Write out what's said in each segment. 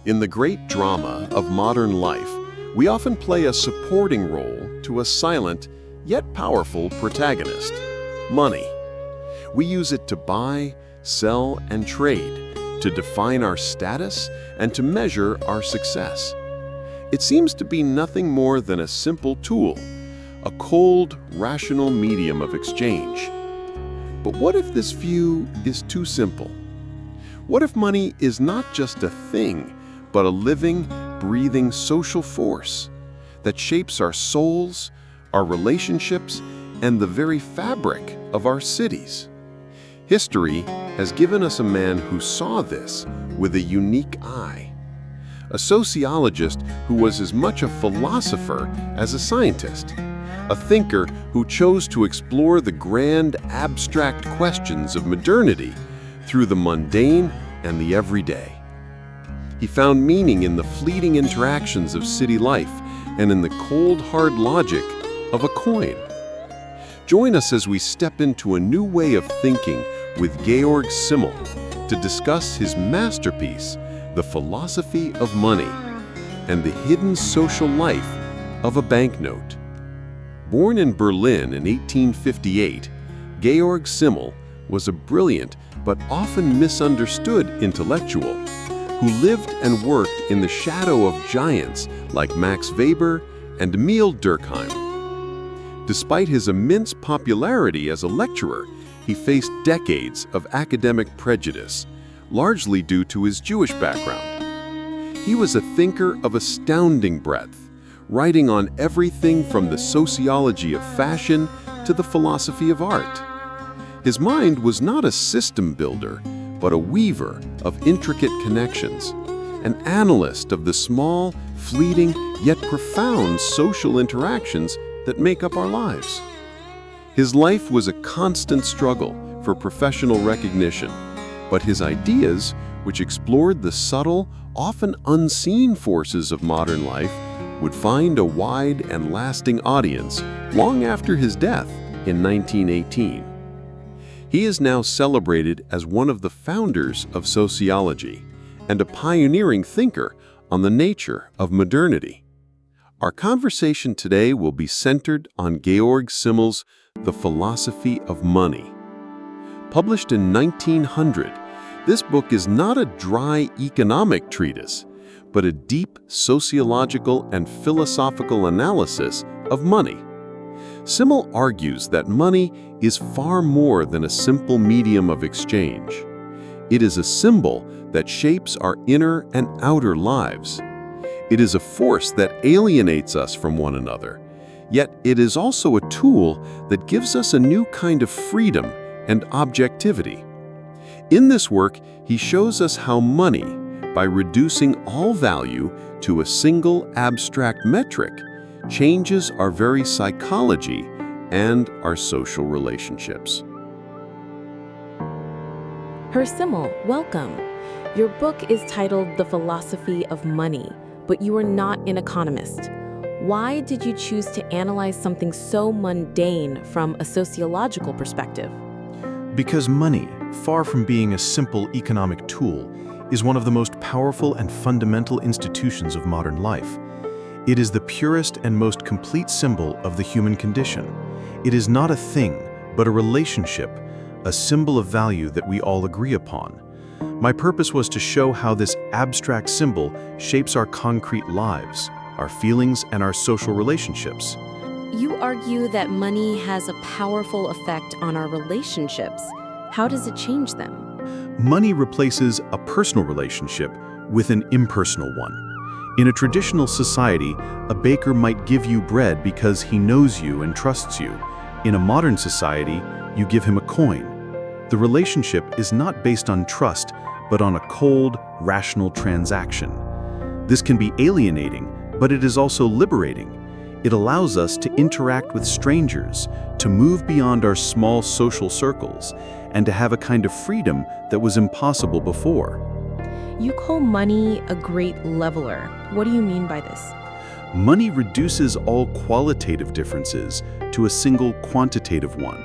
In the great drama of modern life, we often play a supporting role to a silent, yet powerful protagonist: money. We use it to buy, sell, and trade, to define our status and to measure our success. It seems to be nothing more than a simple tool, a cold, rational medium of exchange. But what if this view is too simple? What if money is not just a thing, but a living, breathing social force that shapes our souls, our relationships, and the very fabric of our cities? History has given us a man who saw this with a unique eye. A sociologist who was as much a philosopher as a scientist. A thinker who chose to explore the grand, abstract questions of modernity through the mundane and the everyday. He found meaning in the fleeting interactions of city life and in the cold, hard logic of a coin. Join us as we step into a new way of thinking with Georg Simmel to discuss his masterpiece, The Philosophy of Money, and the hidden social life of a banknote. Born in Berlin in 1858, Georg Simmel was a brilliant but often misunderstood intellectual who lived and worked in the shadow of giants like Max Weber and Emil Durkheim. Despite his immense popularity as a lecturer, he faced decades of academic prejudice, largely due to his Jewish background. He was a thinker of astounding breadth, writing on everything from the sociology of fashion to the philosophy of art. His mind was not a system builder, but a weaver of intricate connections, an analyst of the small, fleeting, yet profound social interactions that make up our lives. His life was a constant struggle for professional recognition, but his ideas, which explored the subtle, often unseen forces of modern life, would find a wide and lasting audience long after his death in 1918. He is now celebrated as one of the founders of sociology and a pioneering thinker on the nature of modernity. Our conversation today will be centered on Georg Simmel's The Philosophy of Money. Published in 1900, this book is not a dry economic treatise, but a deep sociological and philosophical analysis of money. Simmel argues that money is far more than a simple medium of exchange. It is a symbol that shapes our inner and outer lives. It is a force that alienates us from one another, yet it is also a tool that gives us a new kind of freedom and objectivity. In this work, he shows us how money, by reducing all value to a single abstract metric, changes our very psychology and our social relationships. Herr Simmel, welcome. Your book is titled The Philosophy of Money, but you are not an economist. Why did you choose to analyze something so mundane from a sociological perspective? Because money, far from being a simple economic tool, is one of the most powerful and fundamental institutions of modern life. It is the purest and most complete symbol of the human condition. It is not a thing, but a relationship, a symbol of value that we all agree upon. My purpose was to show how this abstract symbol shapes our concrete lives, our feelings, and our social relationships. You argue that money has a powerful effect on our relationships. How does it change them? Money replaces a personal relationship with an impersonal one. In a traditional society, a baker might give you bread because he knows you and trusts you. In a modern society, you give him a coin. The relationship is not based on trust, but on a cold, rational transaction. This can be alienating, but it is also liberating. It allows us to interact with strangers, to move beyond our small social circles, and to have a kind of freedom that was impossible before. You call money a great leveler. What do you mean by this? Money reduces all qualitative differences to a single quantitative one.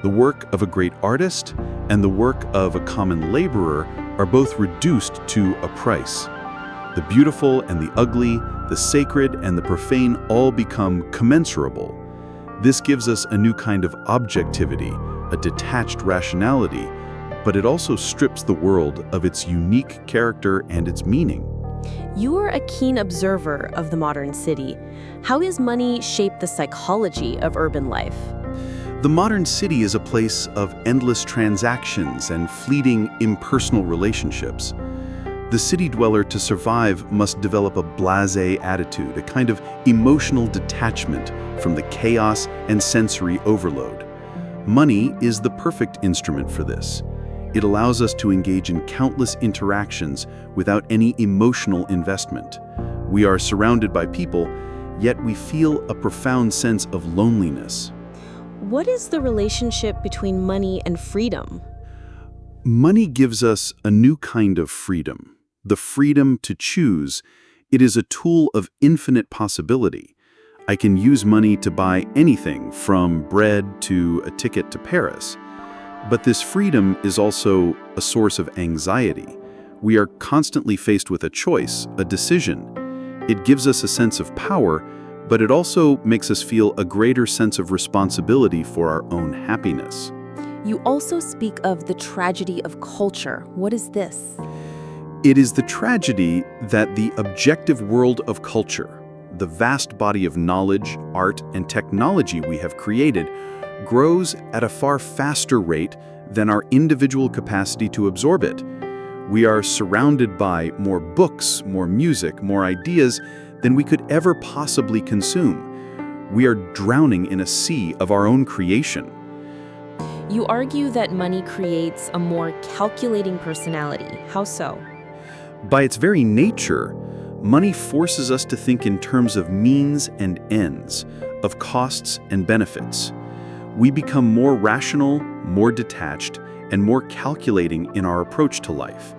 The work of a great artist and the work of a common laborer are both reduced to a price. The beautiful and the ugly, the sacred and the profane all become commensurable. This gives us a new kind of objectivity, a detached rationality, but it also strips the world of its unique character and its meaning. You are a keen observer of the modern city. How has money shaped the psychology of urban life? The modern city is a place of endless transactions and fleeting, impersonal relationships. The city dweller, to survive, must develop a blasé attitude, a kind of emotional detachment from the chaos and sensory overload. Money is the perfect instrument for this. It allows us to engage in countless interactions without any emotional investment. We are surrounded by people, yet we feel a profound sense of loneliness. What is the relationship between money and freedom? Money gives us a new kind of freedom, the freedom to choose. It is a tool of infinite possibility. I can use money to buy anything from bread to a ticket to Paris. But this freedom is also a source of anxiety. We are constantly faced with a choice, a decision. It gives us a sense of power, but it also makes us feel a greater sense of responsibility for our own happiness. You also speak of the tragedy of culture. What is this? It is the tragedy that the objective world of culture, the vast body of knowledge, art, and technology we have created, grows at a far faster rate than our individual capacity to absorb it. We are surrounded by more books, more music, more ideas than we could ever possibly consume. We are drowning in a sea of our own creation. You argue that money creates a more calculating personality. How so? By its very nature, money forces us to think in terms of means and ends, of costs and benefits. We become more rational, more detached, and more calculating in our approach to life.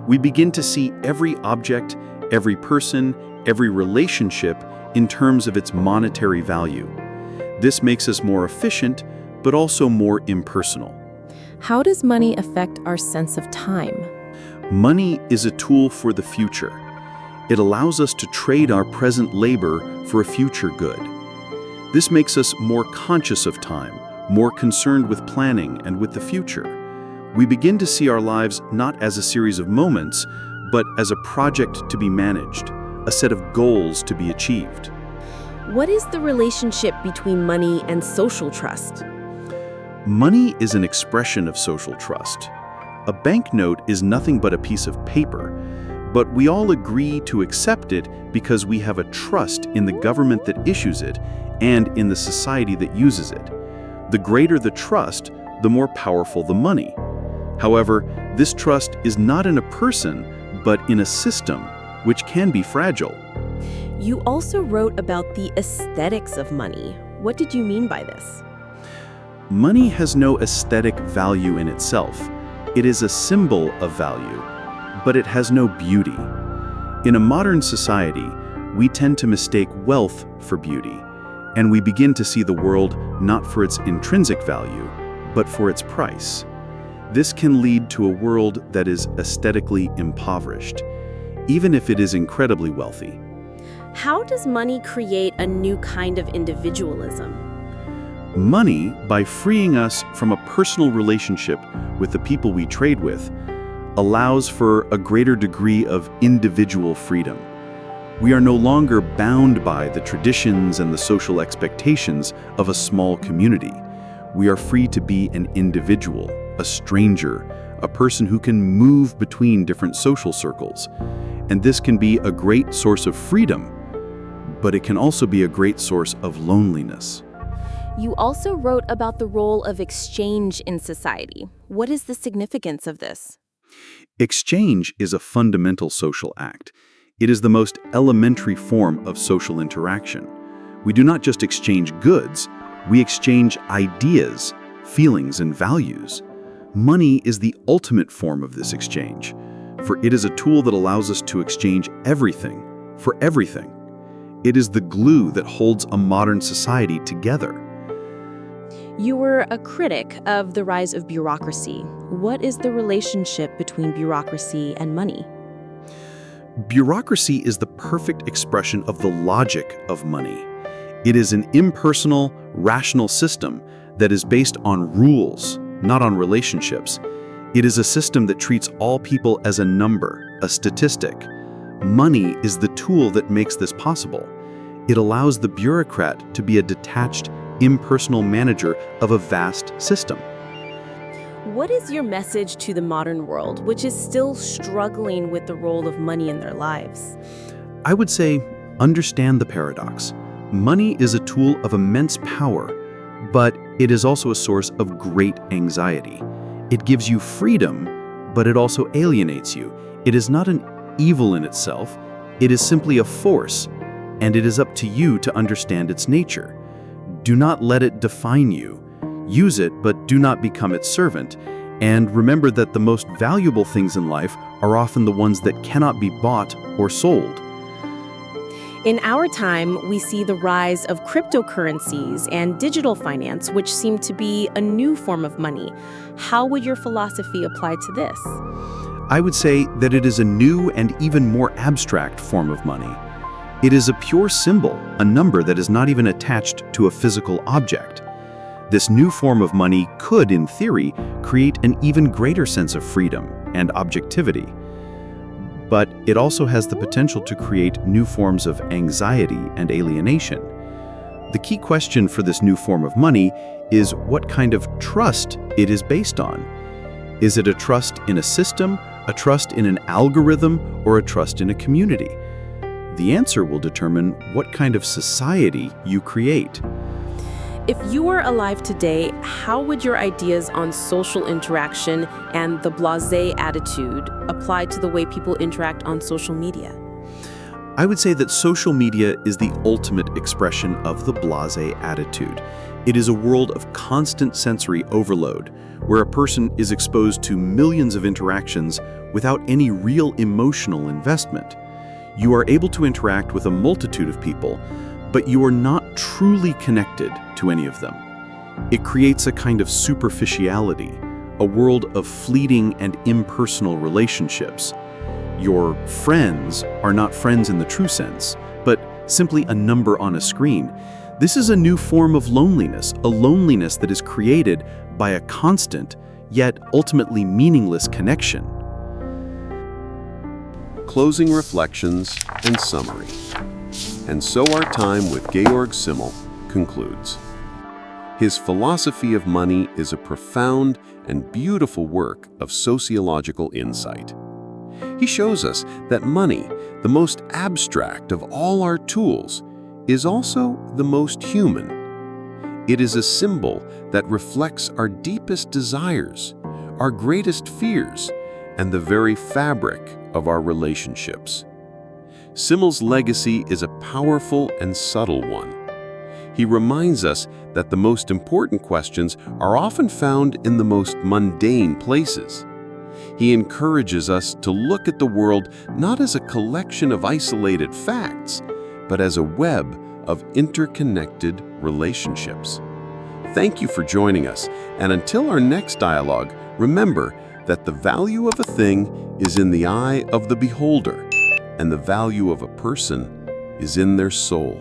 We begin to see every object, every person, every relationship in terms of its monetary value. This makes us more efficient, but also more impersonal. How does money affect our sense of time? Money is a tool for the future. It allows us to trade our present labor for a future good. This makes us more conscious of time, more concerned with planning and with the future. We begin to see our lives not as a series of moments, but as a project to be managed, a set of goals to be achieved. What is the relationship between money and social trust? Money is an expression of social trust. A banknote is nothing but a piece of paper, but we all agree to accept it because we have a trust in the government that issues it and in the society that uses it. The greater the trust, the more powerful the money. However, this trust is not in a person, but in a system, which can be fragile. You also wrote about the aesthetics of money. What did you mean by this? Money has no aesthetic value in itself. It is a symbol of value, but it has no beauty. In a modern society, we tend to mistake wealth for beauty, and we begin to see the world not for its intrinsic value, but for its price. This can lead to a world that is aesthetically impoverished, even if it is incredibly wealthy. How does money create a new kind of individualism? Money, by freeing us from a personal relationship with the people we trade with, allows for a greater degree of individual freedom. We are no longer bound by the traditions and the social expectations of a small community. We are free to be an individual, a stranger, a person who can move between different social circles. And this can be a great source of freedom, but it can also be a great source of loneliness. You also wrote about the role of exchange in society. What is the significance of this? Exchange is a fundamental social act. It is the most elementary form of social interaction. We do not just exchange goods, we exchange ideas, feelings, and values. Money is the ultimate form of this exchange, for it is a tool that allows us to exchange everything for everything. It is the glue that holds a modern society together. You were a critic of the rise of bureaucracy. What is the relationship between bureaucracy and money? Bureaucracy is the perfect expression of the logic of money. It is an impersonal, rational system that is based on rules, not on relationships. It is a system that treats all people as a number, a statistic. Money is the tool that makes this possible. It allows the bureaucrat to be a detached, impersonal manager of a vast system. What is your message to the modern world, which is still struggling with the role of money in their lives? I would say, understand the paradox. Money is a tool of immense power, but it is also a source of great anxiety. It gives you freedom, but it also alienates you. It is not an evil in itself, it is simply a force, and it is up to you to understand its nature. Do not let it define you. Use it, but do not become its servant. And remember that the most valuable things in life are often the ones that cannot be bought or sold. In our time, we see the rise of cryptocurrencies and digital finance, which seem to be a new form of money. How would your philosophy apply to this? I would say that it is a new and even more abstract form of money. It is a pure symbol, a number that is not even attached to a physical object. This new form of money could, in theory, create an even greater sense of freedom and objectivity. But it also has the potential to create new forms of anxiety and alienation. The key question for this new form of money is what kind of trust it is based on. Is it a trust in a system, a trust in an algorithm, or a trust in a community? The answer will determine what kind of society you create. If you were alive today, how would your ideas on social interaction and the blasé attitude apply to the way people interact on social media? I would say that social media is the ultimate expression of the blasé attitude. It is a world of constant sensory overload, where a person is exposed to millions of interactions without any real emotional investment. You are able to interact with a multitude of people, but you are not truly connected to any of them. It creates a kind of superficiality, a world of fleeting and impersonal relationships. Your friends are not friends in the true sense, but simply a number on a screen. This is a new form of loneliness, a loneliness that is created by a constant, yet ultimately meaningless connection. Closing reflections and summary. And so our time with Georg Simmel concludes. His philosophy of money is a profound and beautiful work of sociological insight. He shows us that money, the most abstract of all our tools, is also the most human. It is a symbol that reflects our deepest desires, our greatest fears, and the very fabric of our relationships. Simmel's legacy is a powerful and subtle one. He reminds us that the most important questions are often found in the most mundane places. He encourages us to look at the world not as a collection of isolated facts, but as a web of interconnected relationships. Thank you for joining us, and until our next dialogue, remember that the value of a thing is in the eye of the beholder, and the value of a person is in their soul.